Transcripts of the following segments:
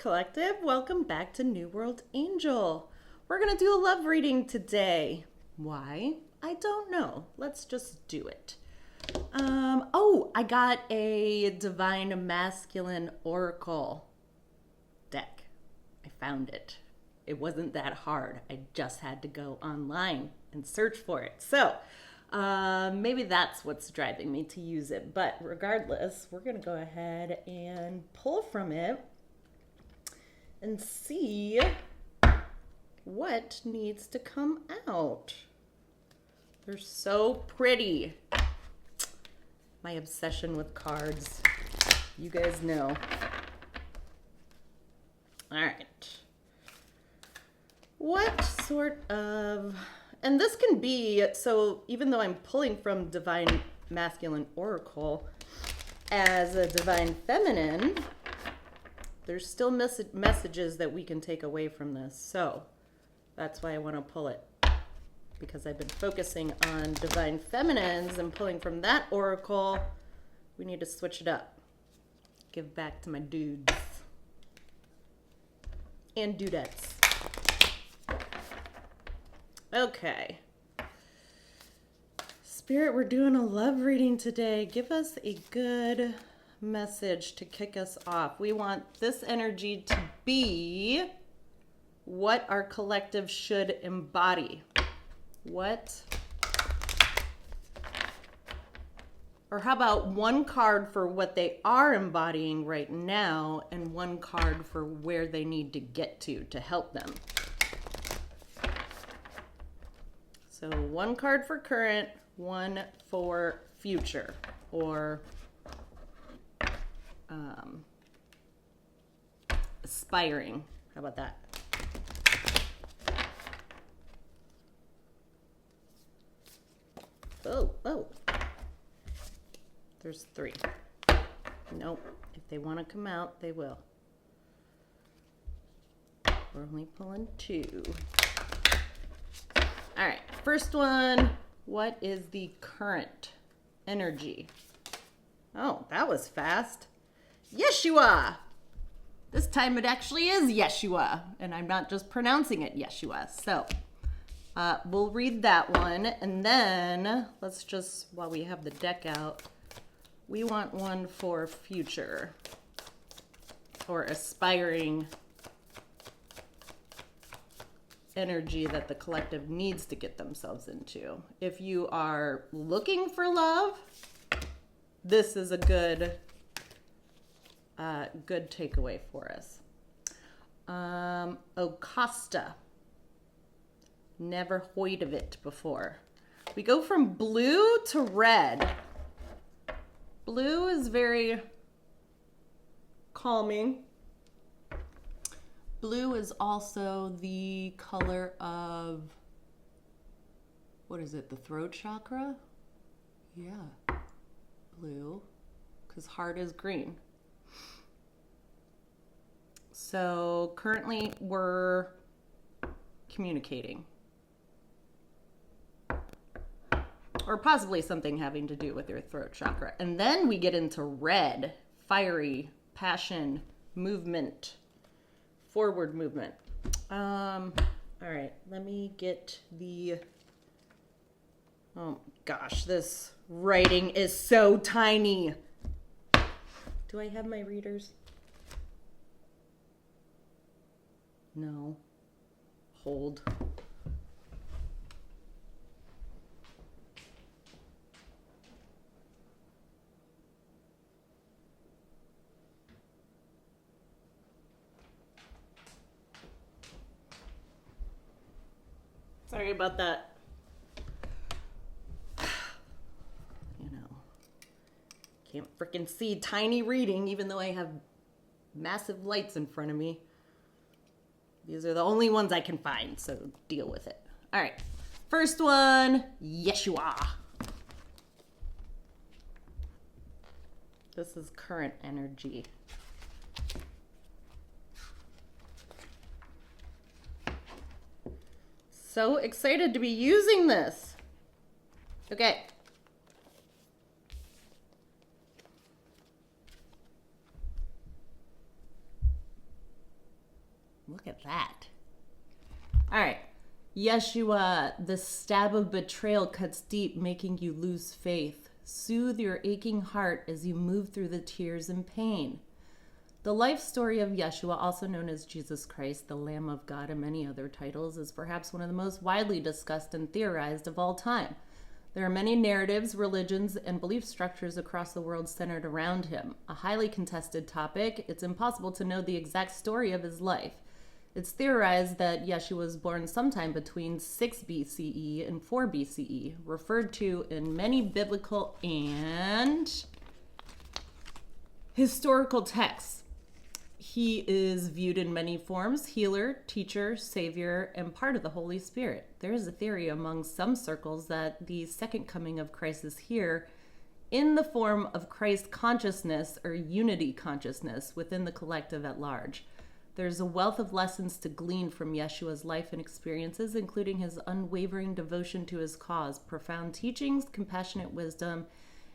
Collective. Welcome back to New World Angel. We're going to do a love reading today. Why? I don't know. Let's just do it. I got a Divine Masculine Oracle deck. I found it. It wasn't that hard. I just had to go online and search for it. So, maybe that's what's driving me to use it. But regardless, we're going to go ahead and pull from it and see what needs to come out. They're so pretty. My obsession with cards. You guys know. All right. What sort of... And this can be, so even though I'm pulling from Divine Masculine Oracle as a Divine Feminine, there's still messages that we can take away from this. So that's why I want to pull it. Because I've been focusing on Divine Feminines and pulling from that Oracle, we need to switch it up. Give back to my dudes. And dudettes. Okay. Spirit, we're doing a love reading today. Give us a good message to kick us off. We want this energy to be what our collective should embody. What? Or how about one card for what they are embodying right now and one card for where they need to get to help them. So one card for current, one for future, or aspiring. How about that? Oh. There's three. Nope. If they want to come out, they will. We're only pulling two. All right. First one. What is the current energy? Oh, that was fast. Yeshua. This time it actually is Yeshua. And I'm not just pronouncing it Yeshua. So... we'll read that one, and then let's just, while we have the deck out, we want one for future or aspiring energy that the collective needs to get themselves into. If you are looking for love, this is a good takeaway for us. Ocosta. Never heard of it before. We go from blue to red. Blue is very calming. Blue is also the color of, what is it, the throat chakra? Yeah, blue, because heart is green. So currently we're communicating. Or possibly something having to do with your throat chakra. And then we get into red, fiery, passion, movement, forward movement. All right, let me get the... Oh gosh, this writing is so tiny. Do I have my readers? No. Hold. Sorry about that. You know, can't freaking see tiny reading even though I have massive lights in front of me. These are the only ones I can find, so deal with it. All right, first one, Yeshua. This is current energy. So excited to be using this. Okay. look at that. All right. Yeshua, the stab of betrayal cuts deep, making you lose faith. Soothe your aching heart as you move through the tears and pain. The life story of Yeshua, also known as Jesus Christ, the Lamb of God, and many other titles, is perhaps one of the most widely discussed and theorized of all time. There are many narratives, religions, and belief structures across the world centered around him. A highly contested topic, it's impossible to know the exact story of his life. It's theorized that Yeshua was born sometime between 6 BCE and 4 BCE, referred to in many biblical and historical texts. He is viewed in many forms: healer, teacher, savior, and part of the Holy Spirit. There is a theory among some circles that the second coming of Christ is here in the form of Christ consciousness or unity consciousness within the collective at large. There's a wealth of lessons to glean from Yeshua's life and experiences, including his unwavering devotion to his cause, profound teachings, compassionate wisdom,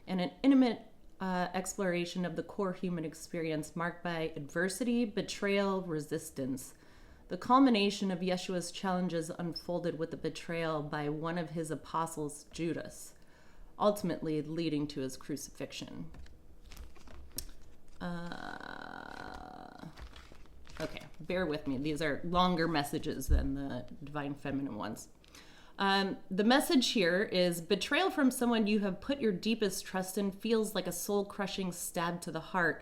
and an intimate exploration of the core human experience marked by adversity, betrayal, resistance. The culmination of Yeshua's challenges unfolded with the betrayal by one of his apostles, Judas, ultimately leading to his crucifixion. Okay, bear with me. These are longer messages than the Divine Feminine ones. The message here is: betrayal from someone you have put your deepest trust in feels like a soul-crushing stab to the heart.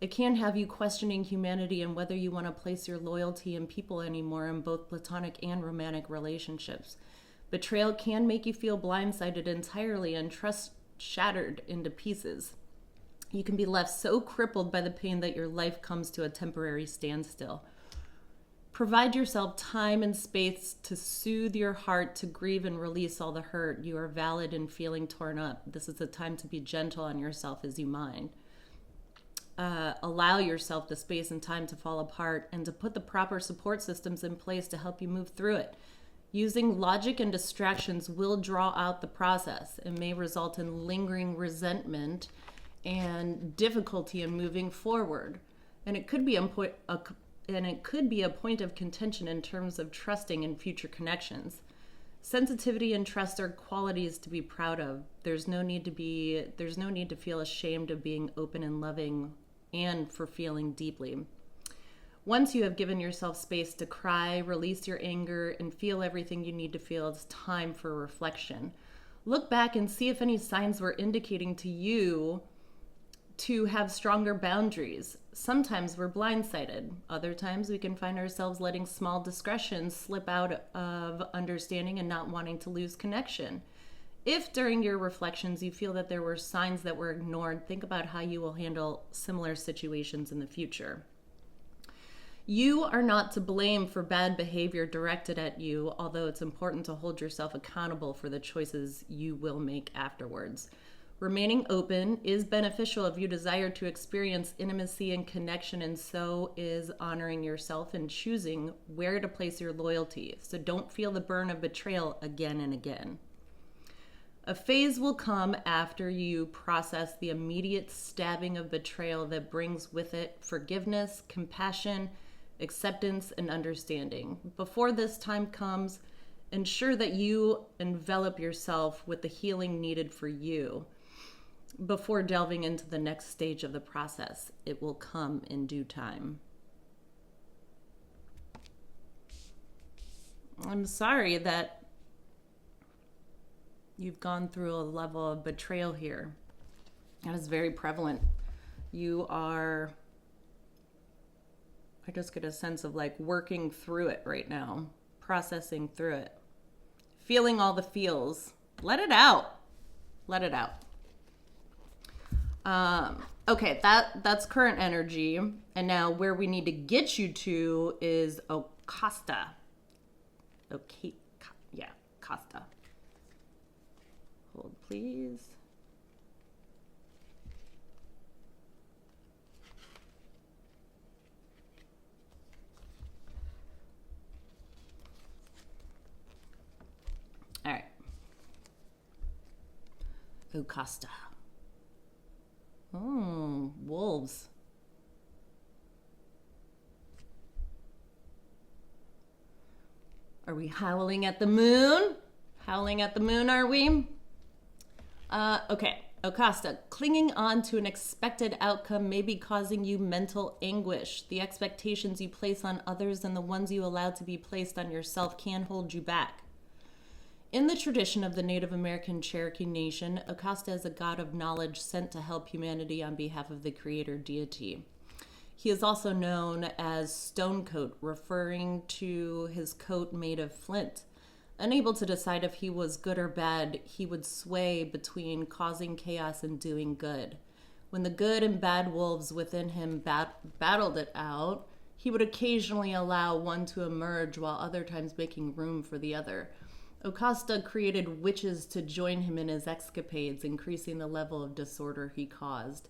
It can have you questioning humanity and whether you want to place your loyalty in people anymore in both platonic and romantic relationships. Betrayal can make you feel blindsided entirely and trust shattered into pieces. You can be left so crippled by the pain that your life comes to a temporary standstill. Provide yourself time and space to soothe your heart, to grieve and release all the hurt. You are valid in feeling torn up. This is a time to be gentle on yourself as you mind. Allow yourself the space and time to fall apart and to put the proper support systems in place to help you move through it. Using logic and distractions will draw out the process and may result in lingering resentment and difficulty in moving forward. And it could be a point of contention in terms of trusting in future connections. Sensitivity and trust are qualities to be proud of. There's no need to feel ashamed of being open and loving and for feeling deeply. Once you have given yourself space to cry, release your anger, and feel everything you need to feel, it's time for reflection. Look back and see if any signs were indicating to you to have stronger boundaries. Sometimes we're blindsided. Other times we can find ourselves letting small discretions slip out of understanding and not wanting to lose connection. If during your reflections you feel that there were signs that were ignored, think about how you will handle similar situations in the future. You are not to blame for bad behavior directed at you, although it's important to hold yourself accountable for the choices you will make afterwards. Remaining open is beneficial if you desire to experience intimacy and connection, and so is honoring yourself and choosing where to place your loyalty. So don't feel the burn of betrayal again and again. A phase will come after you process the immediate stabbing of betrayal that brings with it forgiveness, compassion, acceptance, and understanding. Before this time comes, ensure that you envelop yourself with the healing needed for you. Before delving into the next stage of the process, it will come in due time. I'm sorry that you've gone through a level of betrayal here. That is very prevalent. I just get a sense of like working through it right now, processing through it, feeling all the feels. Let it out. Let it out. Okay, that's current energy. And now where we need to get you to is Costa. Okay, yeah, Costa. Hold, please. All right. Costa. Oh, wolves. Are we howling at the moon? Howling at the moon, are we? Okay. Acosta, clinging on to an expected outcome may be causing you mental anguish. The expectations you place on others and the ones you allow to be placed on yourself can hold you back. In the tradition of the Native American Cherokee Nation, Acosta is a god of knowledge sent to help humanity on behalf of the creator deity. He is also known as Stonecoat, referring to his coat made of flint. Unable to decide if he was good or bad, he would sway between causing chaos and doing good. When the good and bad wolves within him battled it out, he would occasionally allow one to emerge while other times making room for the other. Acosta created witches to join him in his escapades, increasing the level of disorder he caused.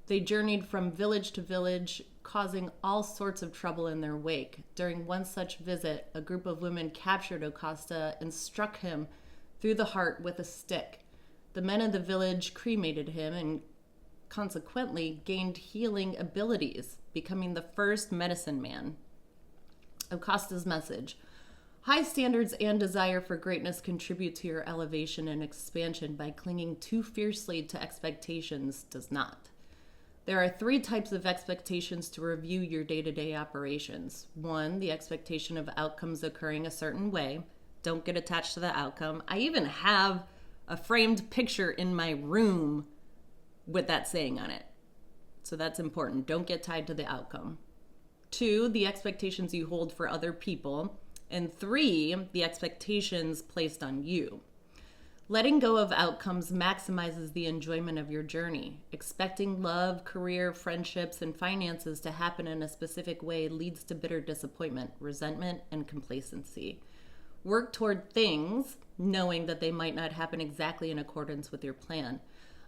They journeyed from village to village, causing all sorts of trouble in their wake. During one such visit, a group of women captured Acosta and struck him through the heart with a stick. The men of the village cremated him and consequently gained healing abilities, becoming the first medicine man. Acosta's message: high standards and desire for greatness contribute to your elevation and expansion, by clinging too fiercely to expectations does not. There are 3 types of expectations to review your day-to-day operations. 1, the expectation of outcomes occurring a certain way. Don't get attached to the outcome. I even have a framed picture in my room with that saying on it. So that's important. Don't get tied to the outcome. 2, the expectations you hold for other people. And 3, the expectations placed on you. Letting go of outcomes maximizes the enjoyment of your journey. Expecting love, career, friendships, and finances to happen in a specific way leads to bitter disappointment, resentment, and complacency. Work toward things knowing that they might not happen exactly in accordance with your plan.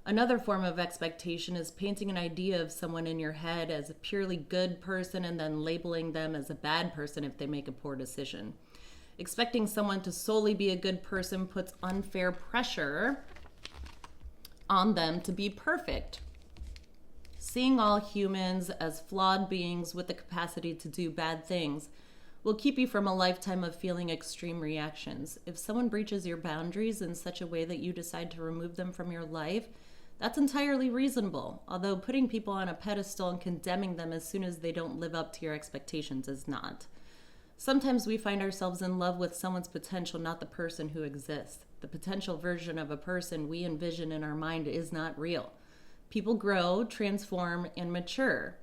Another form of expectation is painting an idea of someone in your head as a purely good person and then labeling them as a bad person if they make a poor decision. Expecting someone to solely be a good person puts unfair pressure on them to be perfect. Seeing all humans as flawed beings with the capacity to do bad things will keep you from a lifetime of feeling extreme reactions. If someone breaches your boundaries in such a way that you decide to remove them from your life, that's entirely reasonable, although putting people on a pedestal and condemning them as soon as they don't live up to your expectations is not. Sometimes we find ourselves in love with someone's potential, not the person who exists. The potential version of a person we envision in our mind is not real. People grow, transform, and mature,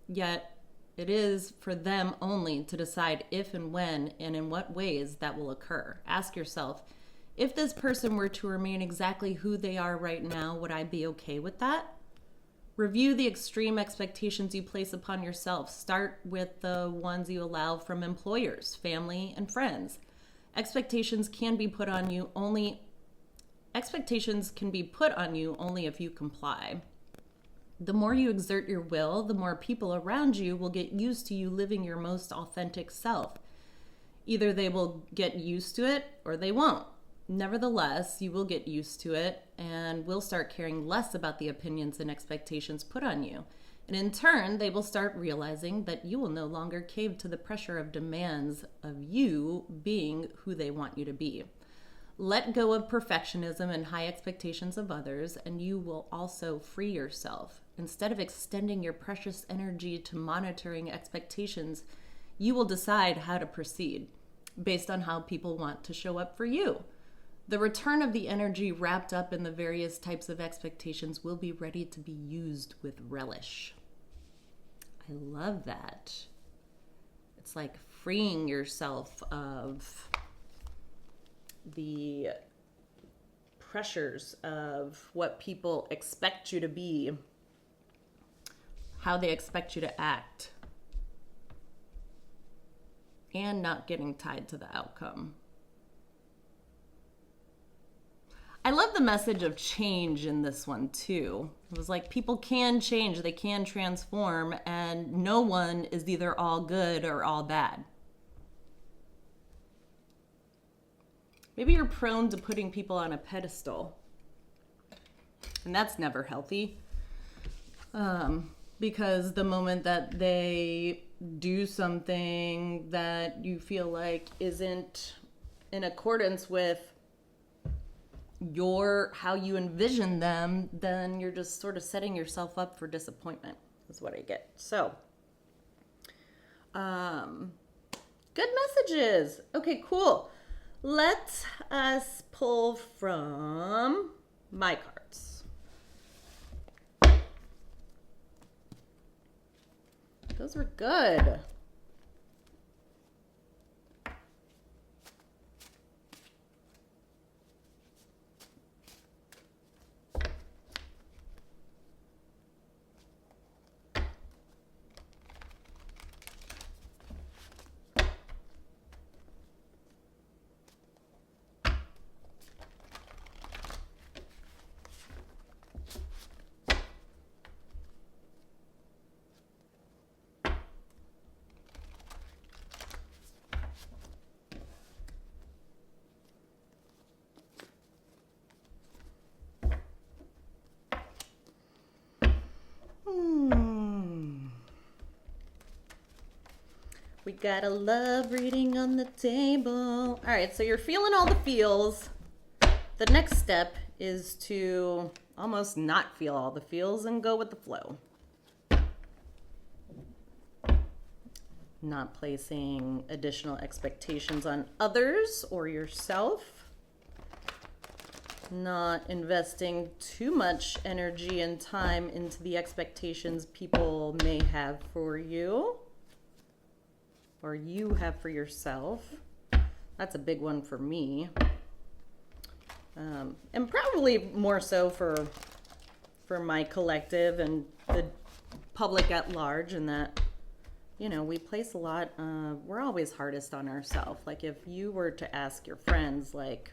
yet it is for them only to decide if and when and in what ways that will occur. Ask yourself, if this person were to remain exactly who they are right now, would I be okay with that? Review the extreme expectations you place upon yourself. Start with the ones you allow from employers, family, and friends. Expectations can be put on you only if you comply. The more you exert your will, the more people around you will get used to you living your most authentic self. Either they will get used to it or they won't. Nevertheless, you will get used to it and will start caring less about the opinions and expectations put on you. And in turn, they will start realizing that you will no longer cave to the pressure of demands of you being who they want you to be. Let go of perfectionism and high expectations of others, and you will also free yourself. Instead of extending your precious energy to monitoring expectations, you will decide how to proceed based on how people want to show up for you. The return of the energy wrapped up in the various types of expectations will be ready to be used with relish. I love that. It's like freeing yourself of the pressures of what people expect you to be, how they expect you to act, and not getting tied to the outcome. I love the message of change in this one too. It was like people can change, they can transform, and no one is either all good or all bad. Maybe you're prone to putting people on a pedestal, and that's never healthy. Because the moment that they do something that you feel like isn't in accordance with how you envision them, then you're just sort of setting yourself up for disappointment, is what I get. So, good messages. Okay, cool. Let us pull from my cards. Those were good. We got a love reading on the table. All right, so you're feeling all the feels. The next step is to almost not feel all the feels and go with the flow. Not placing additional expectations on others or yourself. Not investing too much energy and time into the expectations people may have for you or you have for yourself. That's a big one for me. And probably more so for my collective and the public at large, in that, you know, we place a lot, we're always hardest on ourselves. Like if you were to ask your friends, like,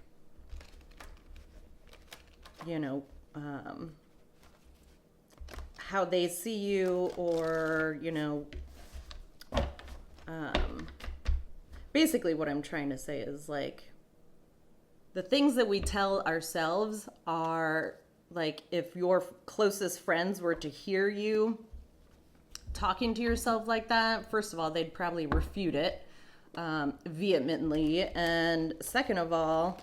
you know, how they see you, or, you know, basically what I'm trying to say is, like, the things that we tell ourselves are, like, if your closest friends were to hear you talking to yourself like that, first of all, they'd probably refute it vehemently. And second of all,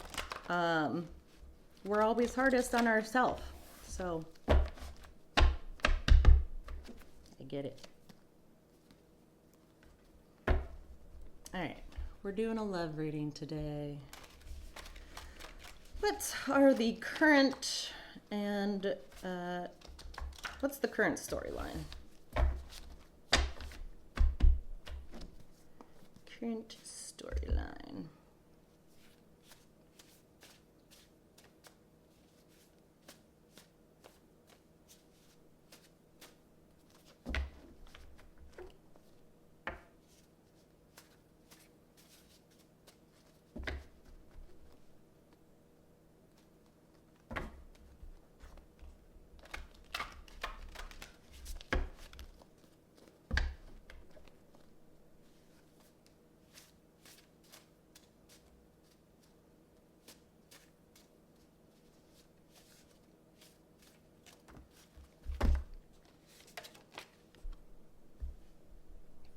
we're always hardest on ourselves. So I get it. All right, we're doing a love reading today. What are the current and what's the current storyline? Current storyline.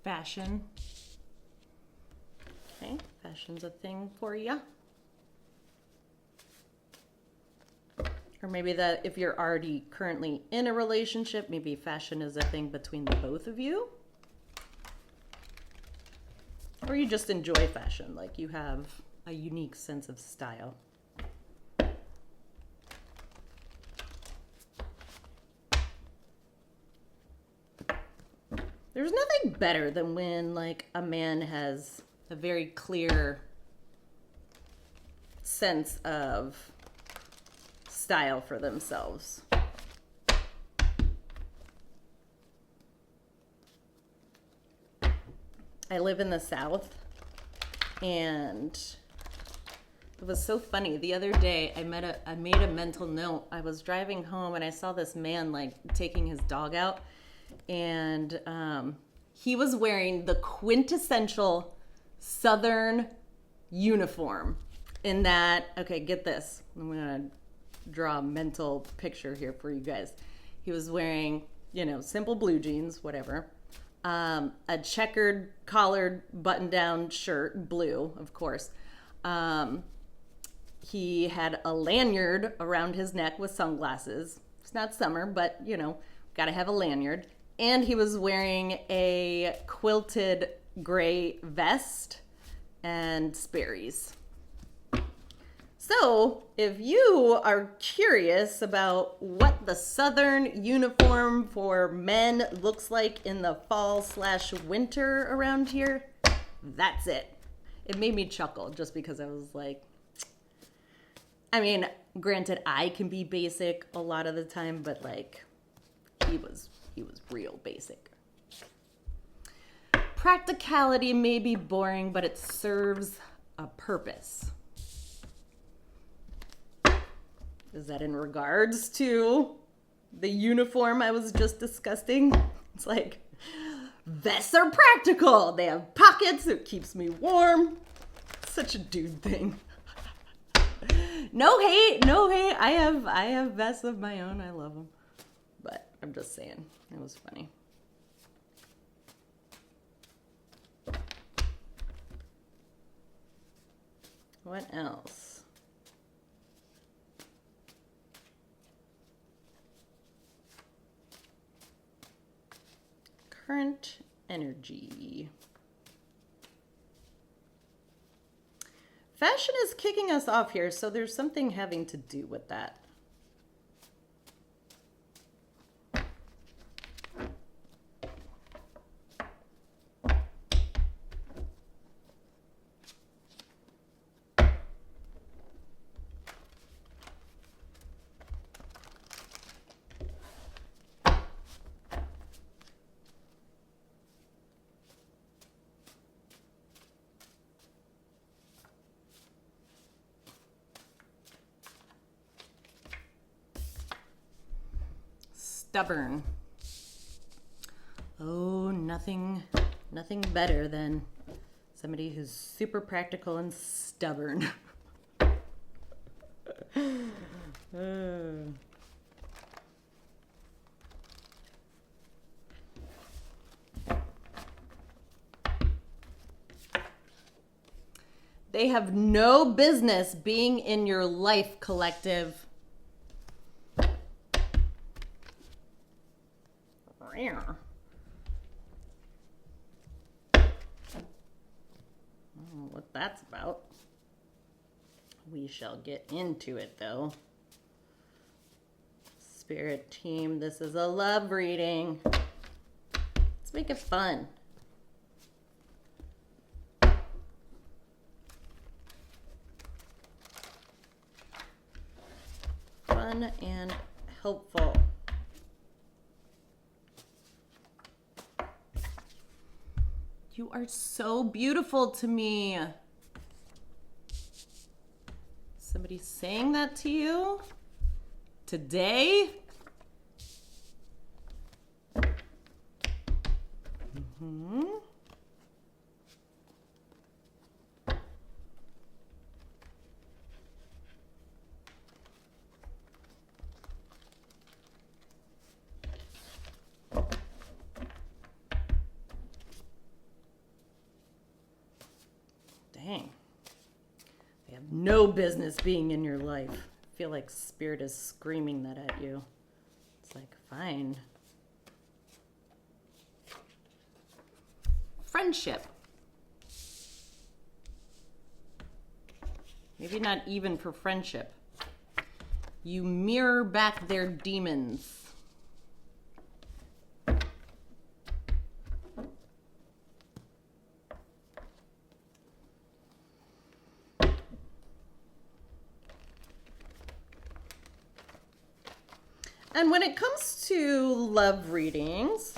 Fashion. Okay, fashion's a thing for you. Or maybe that if you're already currently in a relationship, maybe fashion is a thing between the both of you. Or you just enjoy fashion, like you have a unique sense of style. There's nothing better than when, like, a man has a very clear sense of style for themselves. I live in the South, and it was so funny. The other day, I made a mental note. I was driving home, and I saw this man, like, taking his dog out. And he was wearing the quintessential Southern uniform, in that, okay, get this. I'm going to draw a mental picture here for you guys. He was wearing, you know, simple blue jeans, whatever, a checkered collared button-down shirt, blue, of course, He had a lanyard around his neck with sunglasses. It's not summer, but you know, gotta have a lanyard. And he was wearing a quilted gray vest and Sperry's. So, if you are curious about what the Southern uniform for men looks like in the fall/winter around here, that's it. It made me chuckle just because I was like, I mean, granted, I can be basic a lot of the time, but like, he was real basic. Practicality may be boring, but it serves a purpose. Is that in regards to the uniform I was just discussing? It's like, vests are practical. They have pockets. It keeps me warm. Such a dude thing. No hate. I have vests of my own. I love them. But I'm just saying, it was funny. What else? Current energy. Fashion is kicking us off here, so there's something having to do with that. Stubborn. Oh, nothing better than somebody who's super practical and stubborn. They have no business being in your life, collective. I don't know what that's about. We shall get into it, though. Spirit team, this is a love reading. Let's make it fun. Fun and helpful. You are so beautiful to me. Somebody saying that to you today? Mm-hmm. Dang. They have no business being in your life. I feel like Spirit is screaming that at you. It's like, fine. Friendship. Maybe not even for friendship. You mirror back their demons. And when it comes to love readings,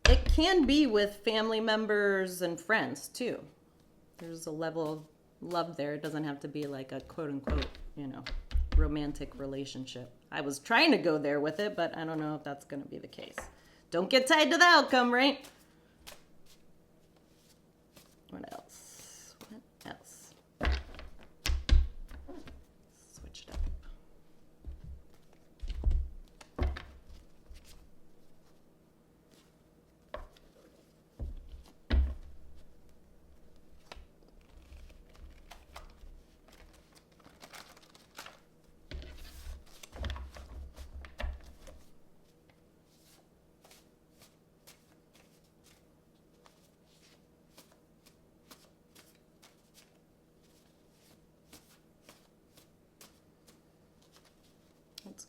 it can be with family members and friends too. There's a level of love there. It doesn't have to be like a quote unquote, romantic relationship. I was trying to go there with it, but I don't know if that's going to be the case. Don't get tied to the outcome, right? What else? What else? Switch it up.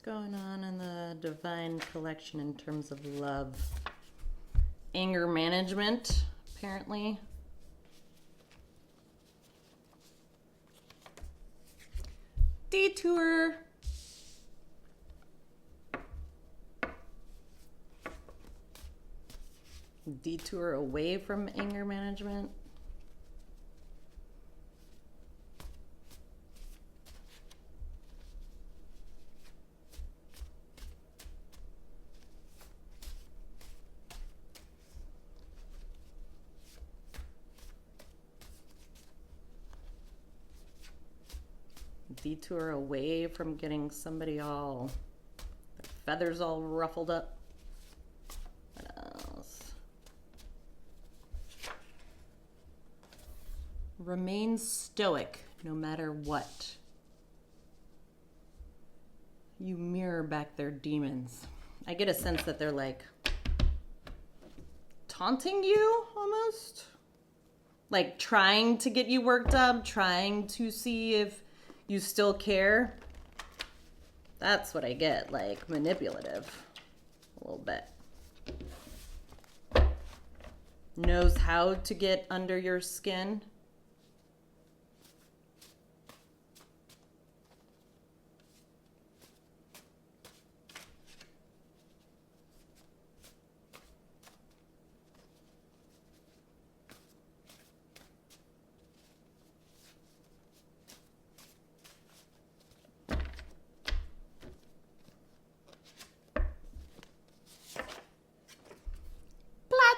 going on in the Divine Collection in terms of love? Anger management, apparently. Detour. Detour away from anger management. Detour away from getting somebody all, their feathers all ruffled up. What else? Remain stoic no matter what. You mirror back their demons. I get a sense that they're like taunting you almost. Like trying to get you worked up, trying to see if you still care. That's what I get, like manipulative a little bit. Knows how to get under your skin.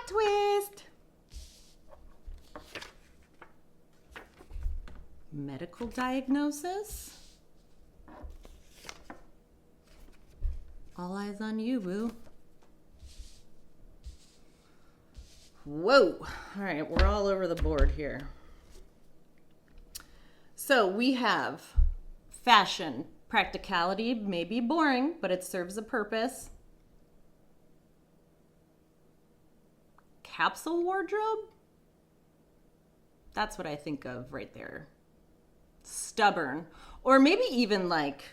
Twist. Medical diagnosis. All eyes on you, boo. Whoa. All right, we're all over the board here. So we have fashion, practicality, may be boring, but it serves a purpose. Capsule wardrobe? That's what I think of right there. Stubborn. Or maybe even like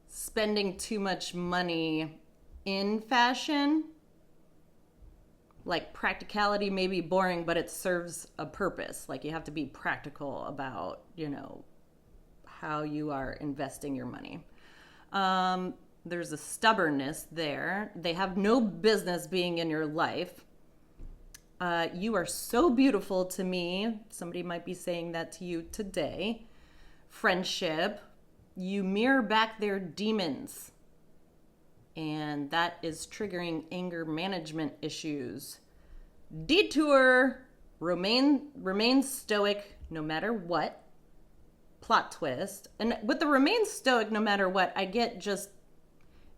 spending too much money in fashion. Like practicality may be boring, but it serves a purpose. Like you have to be practical about, how you are investing your money. There's a stubbornness there. They have no business being in your life. You are so beautiful to me. Somebody might be saying that to you today. Friendship. You mirror back their demons. And that is triggering anger management issues. Detour. Remain stoic no matter what. Plot twist. And with the remain stoic no matter what, I get just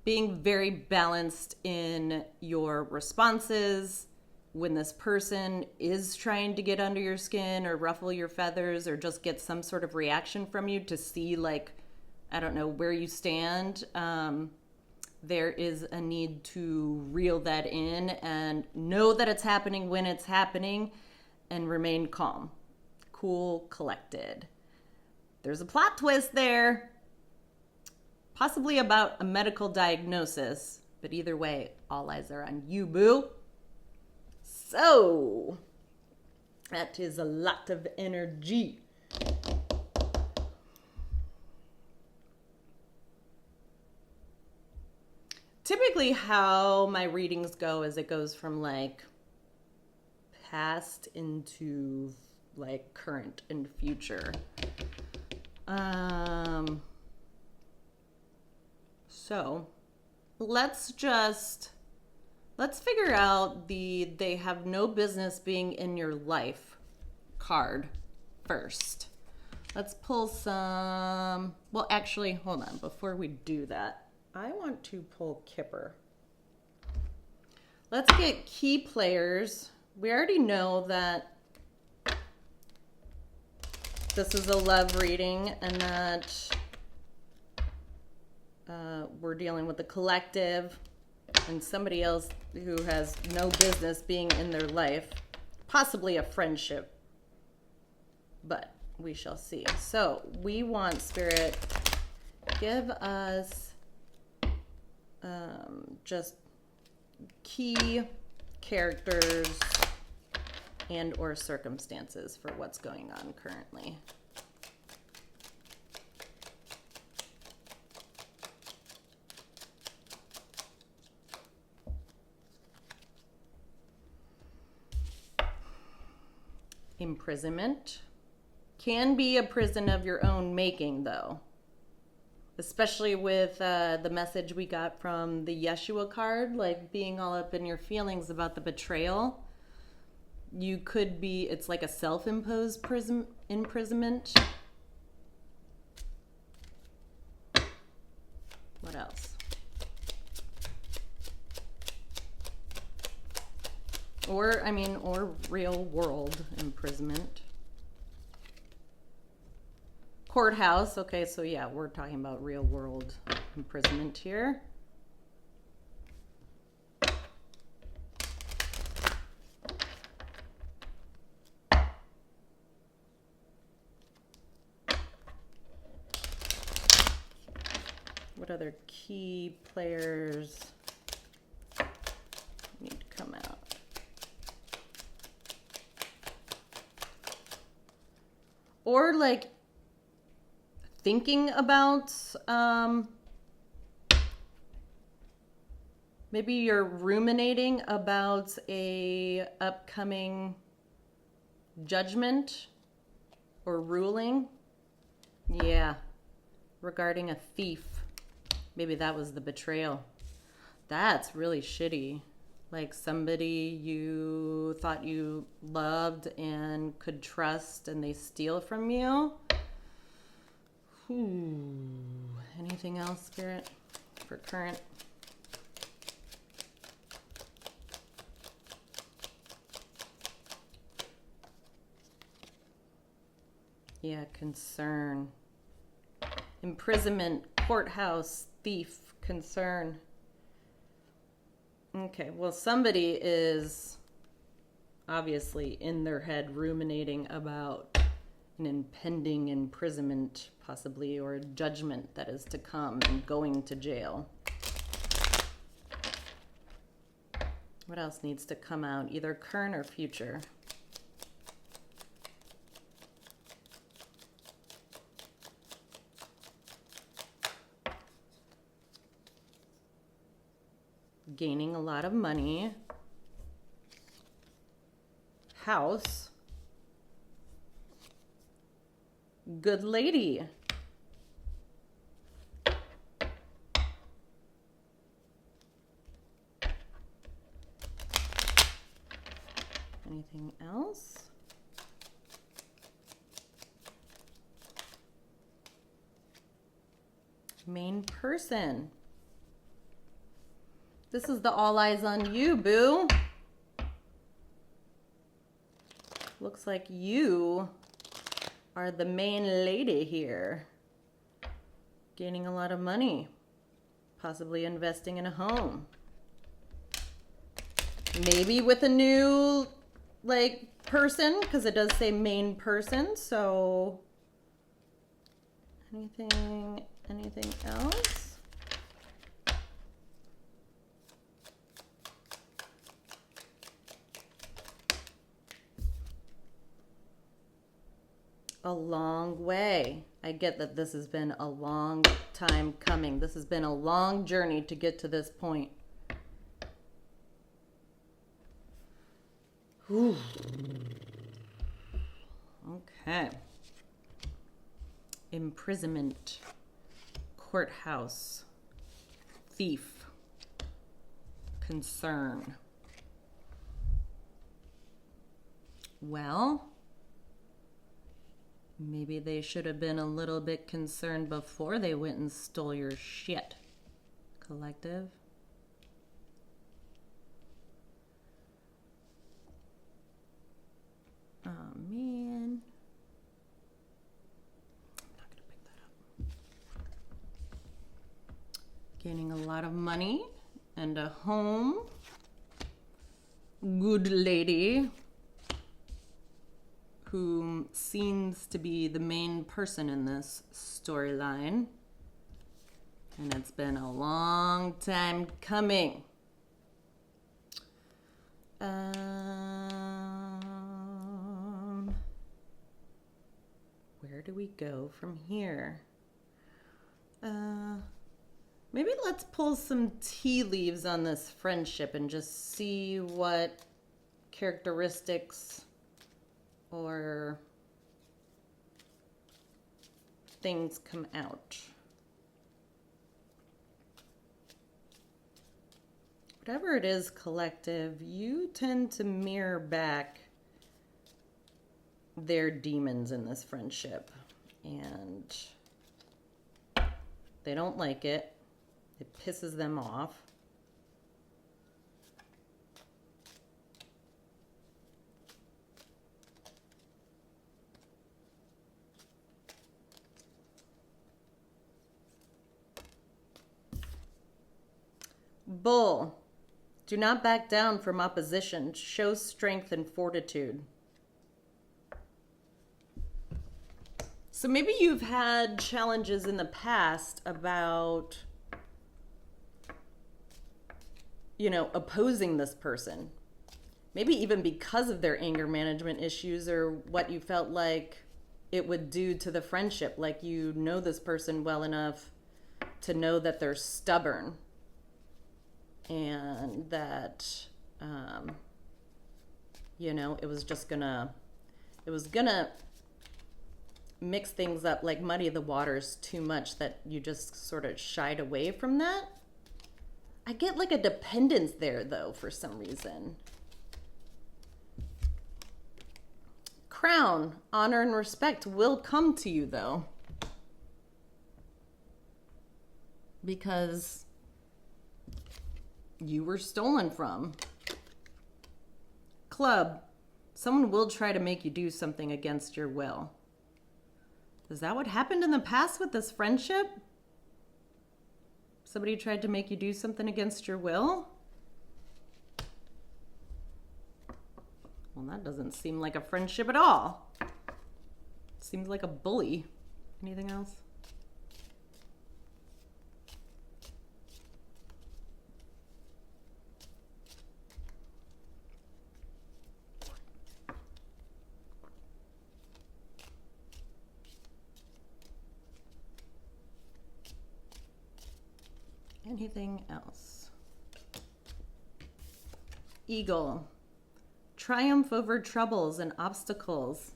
being very balanced in your responses when this person is trying to get under your skin or ruffle your feathers or just get some sort of reaction from you to see, like, I don't know, where you stand. There is a need to reel that in and know that it's happening when it's happening and remain calm, cool, collected. There's a plot twist there. Possibly about a medical diagnosis, but either way, all eyes are on you, boo. So, that is a lot of energy. Typically how my readings go is it goes from like past into like current and future. So let's figure out the they have no business being in your life card first. Let's pull some, well, actually, hold on. Before we do that, I want to pull Kipper. Let's get key players. We already know that this is a love reading and that we're dealing with the collective and somebody else who has no business being in their life, possibly a friendship, but we shall see. So we want Spirit Give us just key characters and or circumstances for what's going on currently. Imprisonment can be a prison of your own making, though. Especially with the message we got from the Yeshua card, like being all up in your feelings about the betrayal. You could be, it's like a self-imposed imprisonment. What else? Or real world imprisonment. Courthouse. Okay, so yeah, we're talking about real world imprisonment here. What other key players need to come out? Or like thinking about maybe you're ruminating about a upcoming judgment or ruling. Yeah, regarding a thief. Maybe that was the betrayal. That's really shitty. Like somebody you thought you loved and could trust and they steal from you. Anything else, Spirit, for current? Yeah, concern. Imprisonment, courthouse, thief, concern. Okay, well, somebody is obviously in their head ruminating about an impending imprisonment, possibly, or a judgment that is to come and going to jail. What else needs to come out, either current or future? Gaining a lot of money. House. Good lady. Anything else? Main person. This is the all eyes on you, boo. Looks like you are the main lady here. Gaining a lot of money. Possibly investing in a home. Maybe with a new, like, person, because it does say main person, so... Anything else? A long way. I get that this has been a long time coming. This has been a long journey to get to this point. Whew. Okay. Imprisonment. Courthouse. Thief. Concern. Well, maybe they should have been a little bit concerned before they went and stole your shit, collective. Oh, man. I'm not going to pick that up. Gaining a lot of money and a home. Good lady. Who seems to be the main person in this storyline. And it's been a long time coming. Where do we go from here? Maybe let's pull some tea leaves on this friendship and just see what characteristics or things come out. Whatever it is, collective, you tend to mirror back their demons in this friendship. And they don't like it. It pisses them off. Bull. Do not back down from opposition. Show strength and fortitude. So maybe you've had challenges in the past about, opposing this person. Maybe even because of their anger management issues or what you felt like it would do to the friendship. Like you know this person well enough to know that they're stubborn. And that, it was gonna mix things up, like muddy the waters too much, that you just sort of shied away from that. I get like a dependence there, though, for some reason. Crown, honor and respect will come to you, though. Because you were stolen from. Club, someone will try to make you do something against your will. Is that what happened in the past with this friendship? Somebody tried to make you do something against your will? Well, that doesn't seem like a friendship at all. Seems like a bully. Anything else? Anything else? Eagle. Triumph over troubles and obstacles.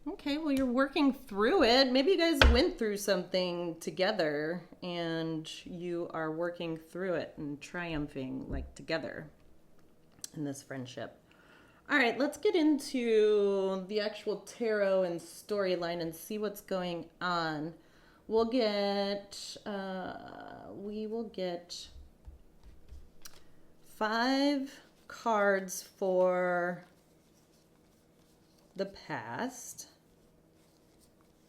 Okay, well, you're working through it. Maybe you guys went through something together and you are working through it and triumphing together in this friendship. All right, let's get into the actual tarot and storyline and see what's going on. We will get 5 cards for the past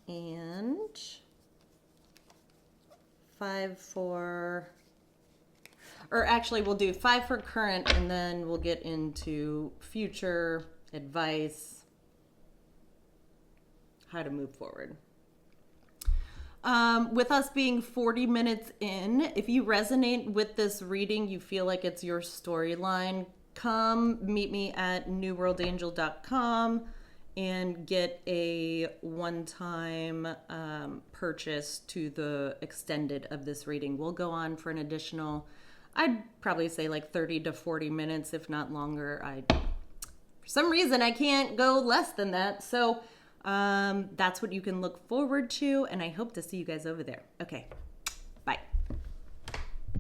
and 5 for, or actually we'll do 5 for current and then we'll get into future advice, how to move forward. With us being 40 minutes in, if you resonate with this reading, you feel like it's your storyline, come meet me at newworldangel.com and get a one-time purchase to the extended of this reading. We'll go on for an additional, I'd probably say 30 to 40 minutes, if not longer. For some reason, I can't go less than that. So that's what you can look forward to, and I hope to see you guys over there. Okay,